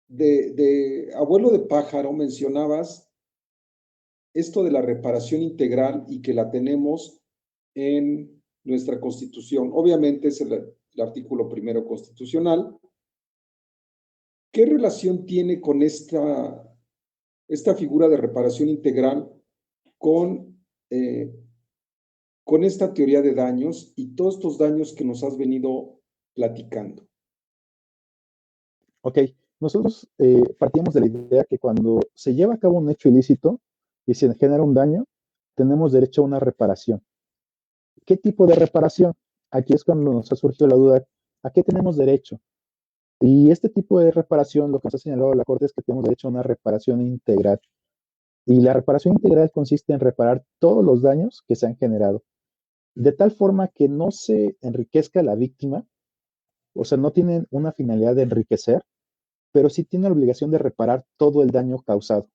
de abuelo de pájaro, mencionabas esto de la reparación integral y que la tenemos en nuestra Constitución. Obviamente es el artículo primero constitucional. ¿Qué relación tiene con esta figura de reparación integral con, con esta teoría de daños y todos estos daños que nos has venido platicando. Ok, nosotros partíamos de la idea que cuando se lleva a cabo un hecho ilícito y se genera un daño, tenemos derecho a una reparación. ¿Qué tipo de reparación? Aquí es cuando nos ha surgido la duda, ¿a qué tenemos derecho? Y este tipo de reparación, lo que nos ha señalado la Corte es que tenemos derecho a una reparación integral. Y la reparación integral consiste en reparar todos los daños que se han generado, de tal forma que no se enriquezca la víctima, o sea, no tienen una finalidad de enriquecer, pero sí tiene la obligación de reparar todo el daño causado.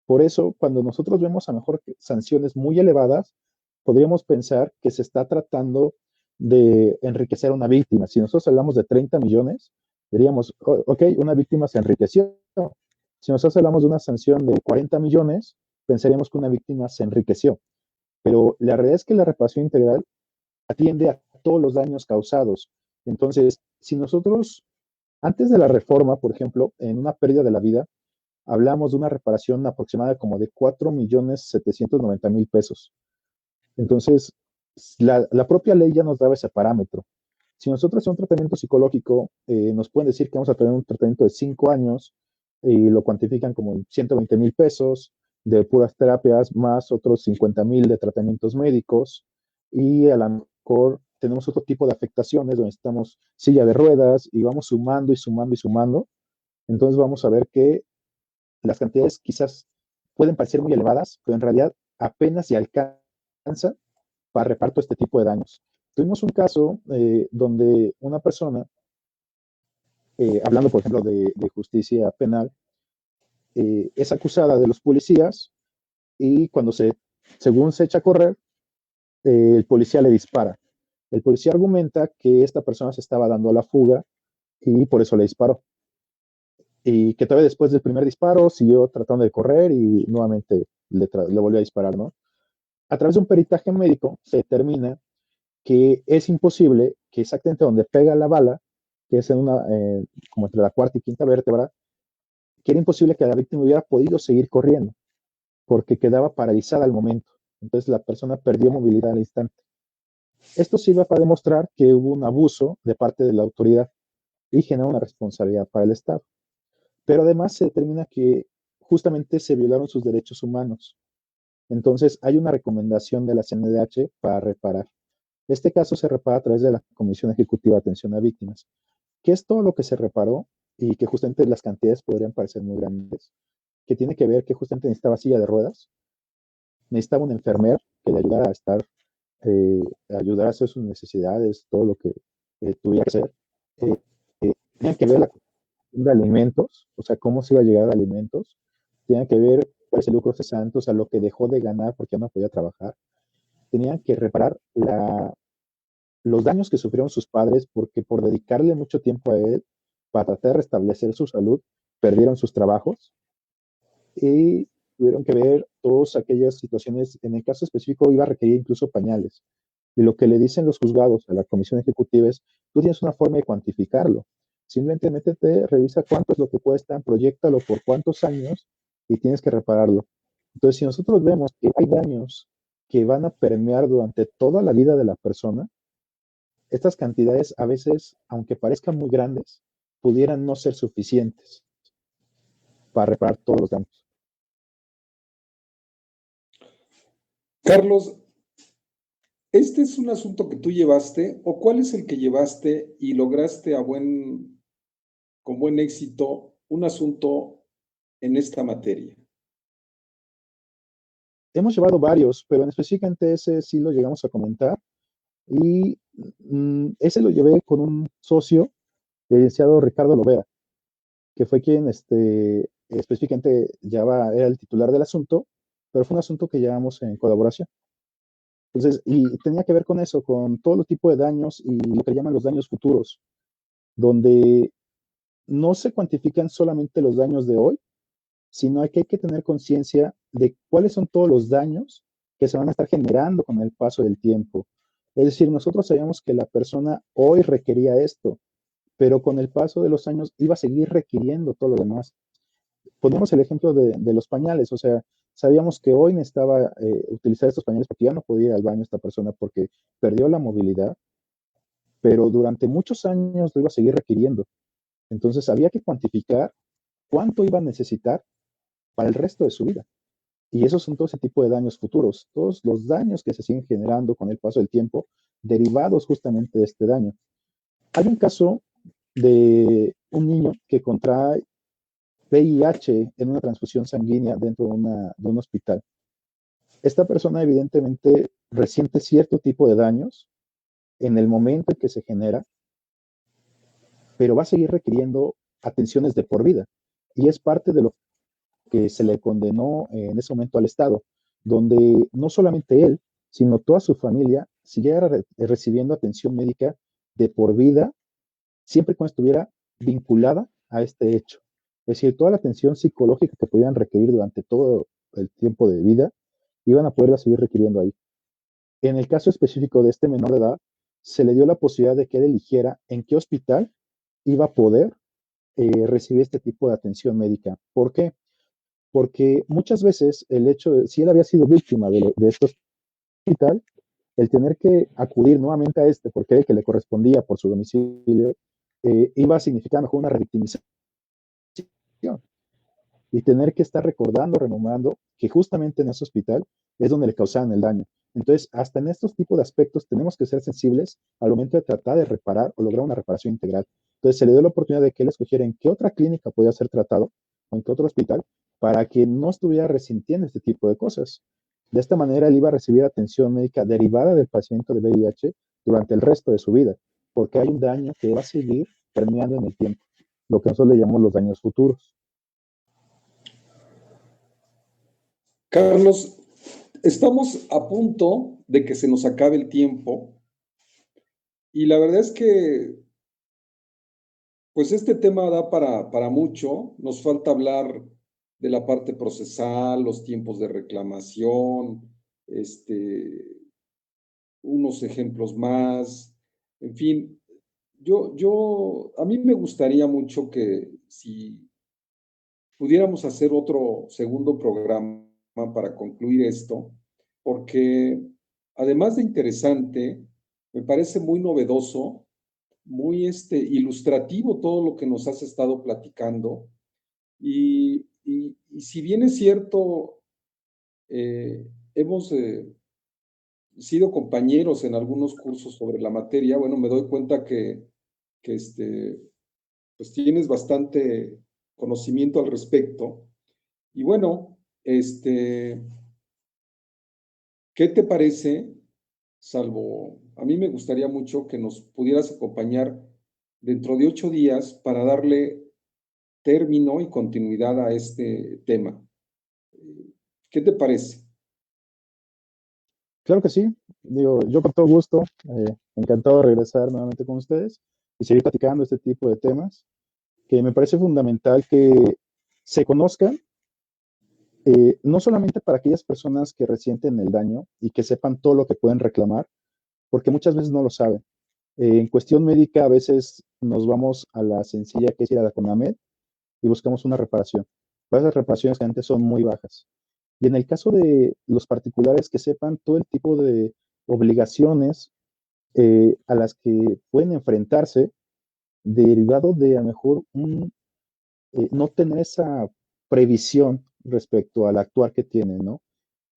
Por eso, cuando nosotros vemos a lo mejor sanciones muy elevadas, podríamos pensar que se está tratando de enriquecer a una víctima. Si nosotros hablamos de 30 millones, diríamos, ok, una víctima se enriqueció. Si nosotros hablamos de una sanción de 40 millones, pensaríamos que una víctima se enriqueció. Pero la realidad es que la reparación integral atiende a todos los daños causados. Entonces, si nosotros, antes de la reforma, por ejemplo, en una pérdida de la vida, hablamos de una reparación aproximada como de 4.790.000 pesos. Entonces, la propia ley ya nos daba ese parámetro. Si nosotros en un tratamiento psicológico nos pueden decir que vamos a tener un tratamiento de 5 años y lo cuantifican como 120.000 pesos de puras terapias más otros 50.000 de tratamientos médicos y a lo mejor tenemos otro tipo de afectaciones donde estamos silla de ruedas y vamos sumando y sumando y sumando, entonces vamos a ver que las cantidades quizás pueden parecer muy elevadas, pero en realidad apenas se alcanza para reparto este tipo de daños. Tuvimos un caso donde una persona, hablando por ejemplo de justicia penal, es acusada de los policías y según se echa a correr, el policía le dispara. El policía argumenta que esta persona se estaba dando a la fuga y por eso le disparó. Y que todavía después del primer disparo siguió tratando de correr y nuevamente le volvió a disparar, ¿no? A través de un peritaje médico se determina que es imposible que exactamente donde pega la bala, que es como entre la cuarta y quinta vértebra, que era imposible que la víctima hubiera podido seguir corriendo, porque quedaba paralizada al momento. Entonces la persona perdió movilidad al instante. Esto sirve para demostrar que hubo un abuso de parte de la autoridad y genera una responsabilidad para el Estado. Pero además se determina que justamente se violaron sus derechos humanos. Entonces hay una recomendación de la CNDH para reparar. Este caso se repara a través de la Comisión Ejecutiva de Atención a Víctimas, que es todo lo que se reparó y que justamente las cantidades podrían parecer muy grandes, que tiene que ver que justamente necesitaba silla de ruedas, necesitaba un enfermero que le ayudara a estar, ayudar a hacer sus necesidades, todo lo que tuviera que hacer. Eh, tenía que ver la de alimentos, o sea, cómo se iba a llegar a alimentos, tenía que ver cuál es el lucro cesante, o sea, lo que dejó de ganar porque ya no podía trabajar, tenían que reparar los daños que sufrieron sus padres porque por dedicarle mucho tiempo a él para tratar de restablecer su salud, perdieron sus trabajos y tuvieron que ver todas aquellas situaciones. En el caso específico iba a requerir incluso pañales. Y lo que le dicen los juzgados a la comisión ejecutiva es, tú tienes una forma de cuantificarlo. Simplemente métete, revisa cuánto es lo que cuesta, proyectalo por cuántos años y tienes que repararlo. Entonces, si nosotros vemos que hay daños que van a permear durante toda la vida de la persona, estas cantidades a veces, aunque parezcan muy grandes, pudieran no ser suficientes para reparar todos los daños. Carlos, ¿este es un asunto que tú llevaste o cuál es el que llevaste y lograste con buen éxito un asunto en esta materia? Hemos llevado varios, pero en específicamente ese sí lo llegamos a comentar y ese lo llevé con un socio, el licenciado Ricardo Lovera, que fue quien específicamente era el titular del asunto, pero fue un asunto que llevamos en colaboración. Entonces, y tenía que ver con eso, con todo tipo de daños y lo que llaman los daños futuros, donde no se cuantifican solamente los daños de hoy, sino que hay que tener conciencia de cuáles son todos los daños que se van a estar generando con el paso del tiempo. Es decir, nosotros sabíamos que la persona hoy requería esto, pero con el paso de los años iba a seguir requiriendo todo lo demás. Ponemos el ejemplo de los pañales, o sea, sabíamos que hoy necesitaba utilizar estos pañales porque ya no podía ir al baño esta persona porque perdió la movilidad, pero durante muchos años lo iba a seguir requiriendo. Entonces había que cuantificar cuánto iba a necesitar para el resto de su vida. Y esos son todo ese tipo de daños futuros, todos los daños que se siguen generando con el paso del tiempo, derivados justamente de este daño. Hay un caso de un niño que contrae VIH en una transfusión sanguínea dentro de un hospital. Esta persona evidentemente resiente cierto tipo de daños en el momento en que se genera, pero va a seguir requiriendo atenciones de por vida. Y es parte de lo que se le condenó en ese momento al Estado, donde no solamente él, sino toda su familia siguiera recibiendo atención médica de por vida, siempre y cuando estuviera vinculada a este hecho. Es decir, toda la atención psicológica que pudieran requerir durante todo el tiempo de vida, iban a poderla seguir requiriendo ahí. En el caso específico de este menor de edad, se le dio la posibilidad de que él eligiera en qué hospital iba a poder recibir este tipo de atención médica. ¿Por qué? Porque muchas veces el hecho de, si él había sido víctima de este hospital, el tener que acudir nuevamente a este, porque era el que le correspondía por su domicilio, iba a significar mejor una revictimización y tener que estar recordando, renombrando que justamente en ese hospital es donde le causaban el daño. Entonces, hasta en estos tipos de aspectos tenemos que ser sensibles al momento de tratar de reparar o lograr una reparación integral. Entonces, se le dio la oportunidad de que él escogiera en qué otra clínica podía ser tratado o en qué otro hospital para que no estuviera resintiendo este tipo de cosas. De esta manera, él iba a recibir atención médica derivada del padecimiento de VIH durante el resto de su vida, porque hay un daño que va a seguir permeando en el tiempo, lo que nosotros le llamamos los daños futuros. Carlos, estamos a punto de que se nos acabe el tiempo y la verdad es que pues este tema da para mucho. Nos falta hablar de la parte procesal, los tiempos de reclamación, unos ejemplos más, en fin. A mí me gustaría mucho que si pudiéramos hacer otro segundo programa para concluir esto, porque además de interesante, me parece muy novedoso, muy ilustrativo todo lo que nos has estado platicando. Y si bien es cierto, hemos sido compañeros en algunos cursos sobre la materia, bueno, me doy cuenta que pues tienes bastante conocimiento al respecto. Y bueno, ¿qué te parece? Salvo, a mí me gustaría mucho que nos pudieras acompañar dentro de 8 días para darle término y continuidad a este tema. ¿Qué te parece? Claro que sí, digo, yo con todo gusto, encantado de regresar nuevamente con ustedes y seguir platicando este tipo de temas, que me parece fundamental que se conozcan, no solamente para aquellas personas que resienten el daño y que sepan todo lo que pueden reclamar, porque muchas veces no lo saben. En cuestión médica, a veces nos vamos a la sencilla que es ir a la CONAMED y buscamos una reparación. Pero esas reparaciones generalmente son muy bajas. Y en el caso de los particulares, que sepan todo el tipo de obligaciones a las que pueden enfrentarse derivado de a lo mejor no tener esa previsión respecto al actuar que tienen, ¿no?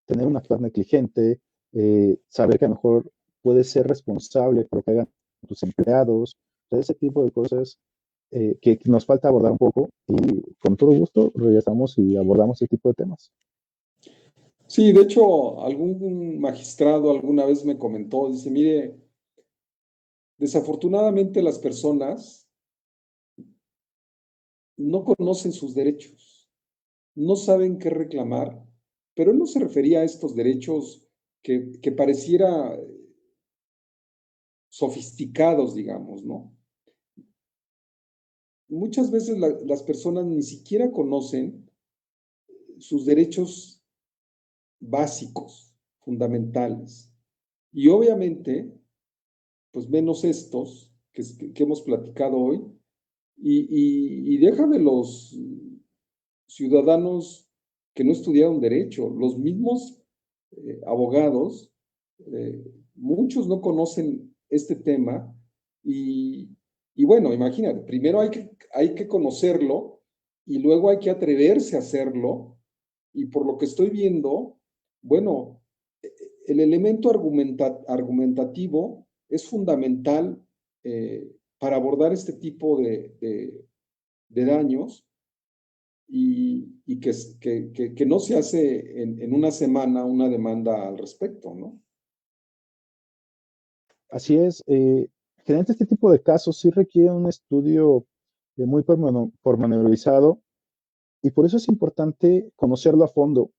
Tener un actuar negligente, saber que a lo mejor puedes ser responsable por lo que hagan tus empleados, todo ese tipo de cosas que nos falta abordar un poco y con todo gusto regresamos y abordamos ese tipo de temas. Sí, de hecho, algún magistrado alguna vez me comentó, dice, mire, desafortunadamente las personas no conocen sus derechos, no saben qué reclamar, pero él no se refería a estos derechos que pareciera sofisticados, digamos, ¿no? Muchas veces las personas ni siquiera conocen sus derechos básicos, fundamentales. Y obviamente, pues menos estos que hemos platicado hoy, y deja de los ciudadanos que no estudiaron derecho, los mismos abogados, muchos no conocen este tema Y, y bueno, imagínate, primero hay que conocerlo y luego hay que atreverse a hacerlo. Y por lo que estoy viendo, bueno, el elemento argumentativo es fundamental para abordar este tipo de daños y que no se hace en una semana una demanda al respecto, ¿no? Así es. Generalmente este tipo de casos sí requiere un estudio muy pormenorizado y por eso es importante conocerlo a fondo.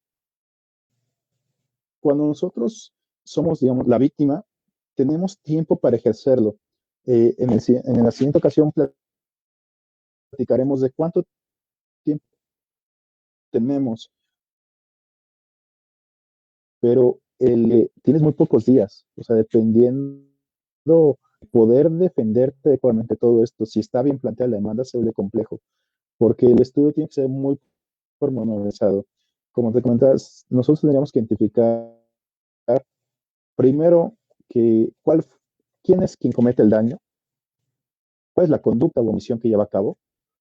Cuando nosotros somos, digamos, la víctima, tenemos tiempo para ejercerlo. En la siguiente ocasión platicaremos de cuánto tiempo tenemos, pero tienes muy pocos días, o sea, dependiendo poder defenderte adecuadamente todo esto, si está bien planteada la demanda, se vuelve complejo, porque el estudio tiene que ser muy pormenorizado. Como te comentas, nosotros tendríamos que identificar primero quién es quien comete el daño, cuál es la conducta o omisión que lleva a cabo,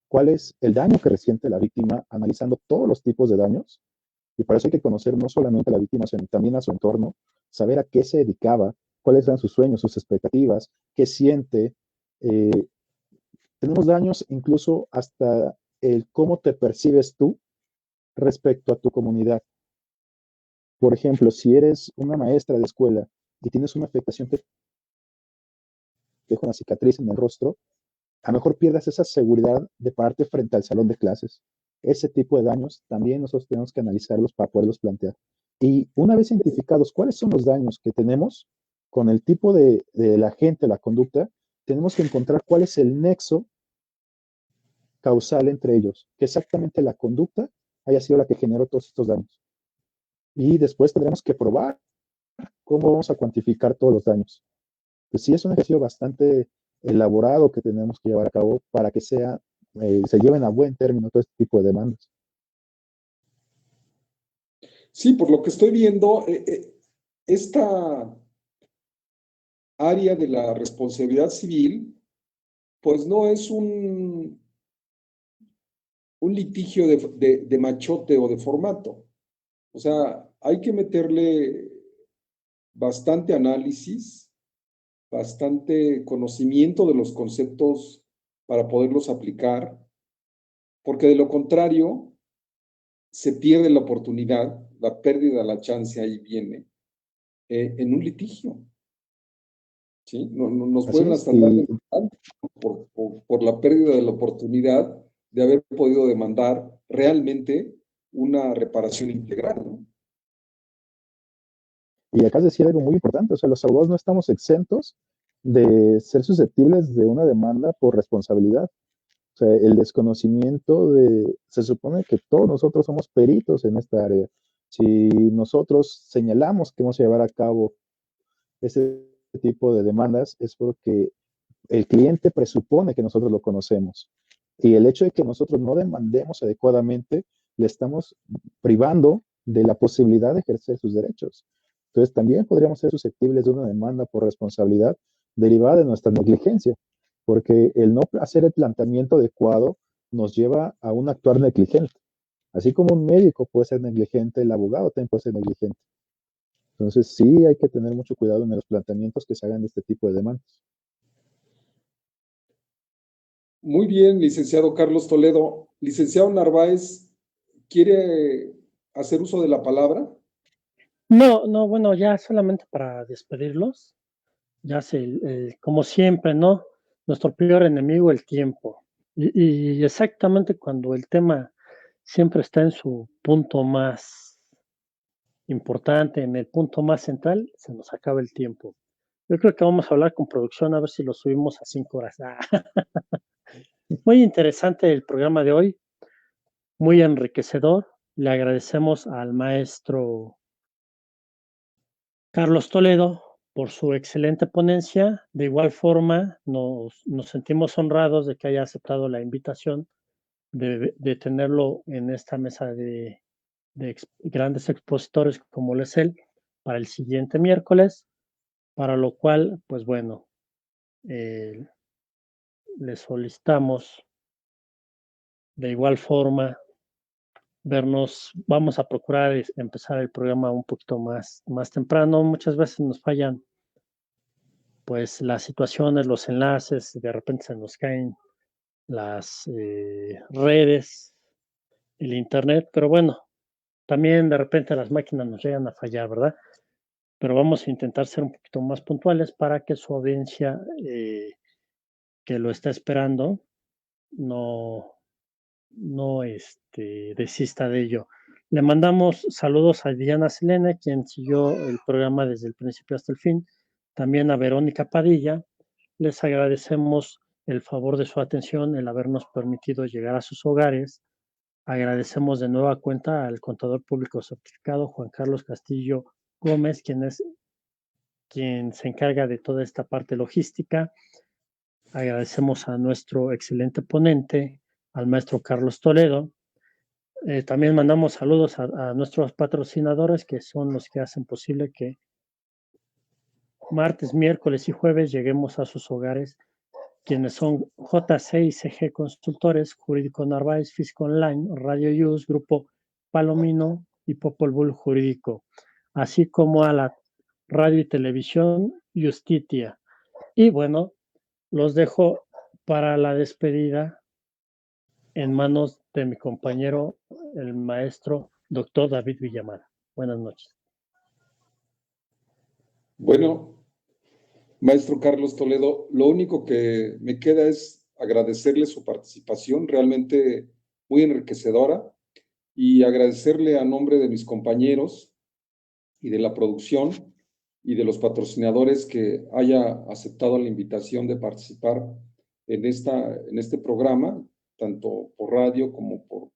cuál es el daño que resiente la víctima, analizando todos los tipos de daños. Y para eso hay que conocer no solamente a la víctima, sino también a su entorno, saber a qué se dedicaba, cuáles eran sus sueños, sus expectativas, qué siente. Eh, Tenemos daños incluso hasta el cómo te percibes tú respecto a tu comunidad. Por ejemplo, si eres una maestra de escuela y tienes una afectación que te deja una cicatriz en el rostro, a lo mejor pierdas esa seguridad de pararte frente al salón de clases. Ese tipo de daños también nosotros tenemos que analizarlos para poderlos plantear. Y una vez identificados cuáles son los daños que tenemos con el tipo de la gente, la conducta, tenemos que encontrar cuál es el nexo causal entre ellos, que exactamente la conducta haya sido la que generó todos estos daños. Y después tendremos que probar cómo vamos a cuantificar todos los daños. Pues sí, es un ejercicio bastante elaborado que tenemos que llevar a cabo para que se lleven a buen término todo este tipo de demandas. Sí, por lo que estoy viendo, esta área de la responsabilidad civil, pues no es un litigio de machote o de formato. O sea, hay que meterle bastante análisis, bastante conocimiento de los conceptos para poderlos aplicar, porque de lo contrario se pierde la oportunidad, la pérdida, la chance ahí viene, en un litigio. ¿Sí? Nos Así pueden es, hasta dar y por la pérdida de la oportunidad de haber podido demandar realmente una reparación integral, ¿no? Y acá de decir algo muy importante, o sea, los abogados no estamos exentos de ser susceptibles de una demanda por responsabilidad. O sea, el desconocimiento se supone que todos nosotros somos peritos en esta área. Si nosotros señalamos que vamos a llevar a cabo ese tipo de demandas, es porque el cliente presupone que nosotros lo conocemos. Y el hecho de que nosotros no demandemos adecuadamente, le estamos privando de la posibilidad de ejercer sus derechos. Entonces, también podríamos ser susceptibles de una demanda por responsabilidad derivada de nuestra negligencia, porque el no hacer el planteamiento adecuado nos lleva a un actuar negligente. Así como un médico puede ser negligente, el abogado también puede ser negligente. Entonces, sí hay que tener mucho cuidado en los planteamientos que se hagan de este tipo de demandas. Muy bien, licenciado Carlos Toledo. Licenciado Narváez, ¿quiere hacer uso de la palabra? No, no, bueno, ya solamente para despedirlos, ya sé, como siempre, ¿no? Nuestro peor enemigo, el tiempo. Y exactamente cuando el tema siempre está en su punto más importante, en el punto más central, se nos acaba el tiempo. Yo creo que vamos a hablar con producción a ver si lo subimos a 5 horas. Muy interesante el programa de hoy, muy enriquecedor. Le agradecemos al maestro Carlos Toledo por su excelente ponencia. De igual forma, nos sentimos honrados de que haya aceptado la invitación de tenerlo en esta mesa de grandes expositores como lo es él para el siguiente miércoles, para lo cual, pues bueno, les solicitamos de igual forma vernos, vamos a procurar empezar el programa un poquito más temprano. Muchas veces nos fallan pues las situaciones, los enlaces, de repente se nos caen las redes, el internet, pero bueno, también de repente las máquinas nos llegan a fallar, ¿verdad? Pero vamos a intentar ser un poquito más puntuales para que su audiencia que lo está esperando no desista de ello. Le mandamos saludos a Diana Selena, quien siguió el programa desde el principio hasta el fin. También a Verónica Padilla. Les agradecemos el favor de su atención, el habernos permitido llegar a sus hogares. Agradecemos de nueva cuenta al contador público certificado Juan Carlos Castillo Gómez, quien se encarga de toda esta parte logística. Agradecemos a nuestro excelente ponente, al maestro Carlos Toledo. También mandamos saludos a nuestros patrocinadores, que son los que hacen posible que martes, miércoles y jueves lleguemos a sus hogares, quienes son JC y CG Consultores, Jurídico Narváez, Fisco Online, Radio Use, Grupo Palomino y Popol Vuh Jurídico, así como a la radio y televisión Justitia. Y bueno, los dejo para la despedida en manos de mi compañero, el maestro doctor David Villamara. Buenas noches. Bueno, maestro Carlos Toledo, lo único que me queda es agradecerle su participación, realmente muy enriquecedora, y agradecerle a nombre de mis compañeros y de la producción y de los patrocinadores que haya aceptado la invitación de participar en este programa, tanto por radio como por